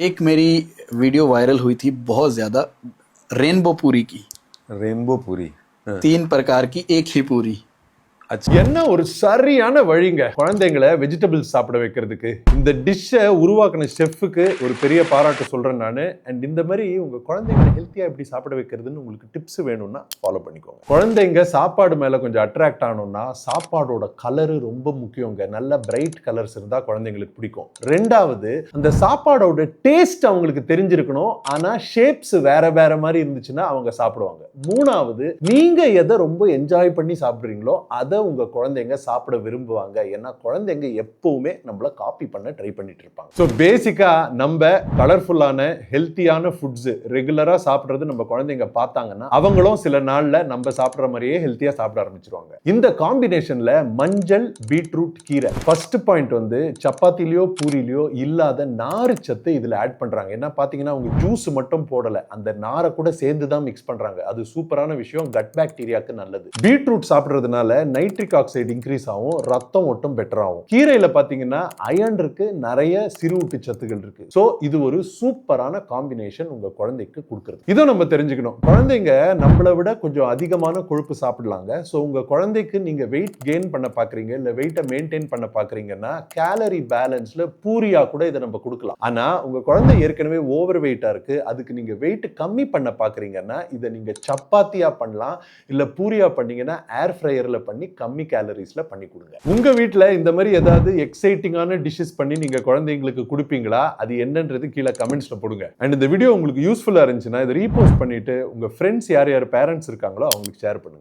एक मेरी video viral हुई थी बहुत ज़्यादा, रेनबो पूरी की। ரெயின்போ பூரி 3 प्रकार की एक ही पूरी। என்ன ஒரு சரியான வழிங்க குழந்தைங்களை வெஜிடபிள்ஸ் சாப்பிட வைக்கிறதுக்கு. இந்த டிஷ்ஷை உருவாக்கின ஷெஃப்க்கு ஒரு பெரிய பாராட்டு சொல்றேன் நான். அண்ட் இந்த மாதிரி உங்க குழந்தைங்களை ஹெல்த்தியா எப்படி சாப்பிட வைக்கிறதுன்னு உங்களுக்கு டிப்ஸ் வேணும்னா ஃபாலோ பண்ணிக்கோங்க. குழந்தைங்க சாப்பாடு மேல கொஞ்சம் அட்ராக்ட் ஆகணும்னா சாப்பாடோட கலரு ரொம்ப முக்கியங்க. நல்ல பிரைட் கலர்ஸ் இருந்தா குழந்தைங்களுக்கு பிடிக்கும். ரெண்டாவது, அந்த சாப்பாடோட டேஸ்ட் அவங்களுக்கு தெரிஞ்சிருக்கணும். ஆனா ஷேப்ஸ் வேற வேற மாதிரி இருந்துச்சுன்னா அவங்க சாப்பிடுவாங்க. மூணாவது, நீங்க எதை ரொம்ப என்ஜாய் பண்ணி சாப்பிடுறீங்களோ அதை உங்க குழந்தைங்க சாப்பிட விரும்புவாங்க. ஏன்னா குழந்தைங்க எப்பவுமே நம்மள காப்பி பண்ண ட்ரை பண்ணிட்டு இருப்பாங்க. ஸோ பேசிக்கா நம்ம கலர்ஃபுல்லான ஹெல்த்தியான ஃபுட்ஸ் ரெகுலரா சாப்பிடுறது நம்ம குழந்தைங்க பார்த்தாங்கன்னா அவங்களும் சில நாள்ல நம்ம சாப்பிடுற மாதிரியே ஹெல்த்தியா சாப்பிட ஆரம்பிச்சிருவாங்க. இந்த காம்பினேஷன்ல மஞ்சள், பீட்ரூட், கீரை. ஃபர்ஸ்ட் பாயிண்ட் வந்து சப்பாத்திலயோ பூரிலயோ இல்லாத நார் சத்து இதுல ஆட் பண்றாங்க. என்ன பாத்தீங்கன்னா அவங்க ஜூஸ் மட்டும் போடல, அந்த நாரை கூட சேர்ந்து தான் மிக்ஸ் பண்றாங்க. அது சூப்பரான விஷயம், கட் பாக்டீரியாக்கு நல்லது. பீட்ரூட் சாப்பிடுறதுனால நைட்ரிக் ஆக்சைடு இன்க்ரீஸ் ஆகும், ரத்தம் ஓட்டம் பெட்டர் ஆகும். கீரையில பாத்தீங்கன்னா அயர்ன் இருக்கு, நிறைய சிறுஊட்டு சத்துகள் இருக்கு. சோ இது ஒரு சூப்பரான காம்பினேஷன் உங்க குழந்தைக்கு கொடுக்கிறது. இதை நம்ம தெரிஞ்சுக்கணும். குழந்தைங்க நம்மளை விட கொஞ்சம் அதிகமான கொழுப்பு சாப்பிடலாங்க. சோ உங்க குழந்தைக்கு நீங்க வெயிட் கெயின் பண்ண பாக்குறீங்க, இல்ல வெயிட்டை மெயின்டைன் பண்ண பாக்குறீங்கன்னா கேலரி பேலன்ஸ்ல பூரியா கூட இதை நம்ம கொடுக்கலாம். ஆனா உங்க குழந்தை ஏற்கனவே ஓவர் வெயிட்டா இருக்கு, அதுக்கு நீங்க வெயிட் கம்மி பண்ண பாக்குறீங்கன்னா இதை நீங்க சப்பாத்தியா பண்ணலாம், இல்ல பூரியா பண்ணீங்கன்னா ஏர் ஃப்ரையர்ல பண்ணி கம்மி கேலரிஸ்ல பண்ணி கொடுங்க. உங்க வீட்ல இந்த மாதிரி ஏதாவது எக்ஸைட்டிங்கான டிஷ்ஷஸ் பண்ணி நீங்க குழந்தைங்களுக்கு கொடுப்பீங்களா? அது என்னன்றது கீழே கமெண்ட்ஸ்ல போடுங்க. அண்ட் இந்த வீடியோ உங்களுக்கு யூஸ்ஃபுல்லா இருந்துச்சுன்னா இதை ரீபோஸ்ட் பண்ணிட்டு உங்க ஃப்ரெண்ட்ஸ் யார் யார் பேரண்ட்ஸ் இருக்காங்களோ அவங்களுக்கு ஷேர் பண்ணுங்க.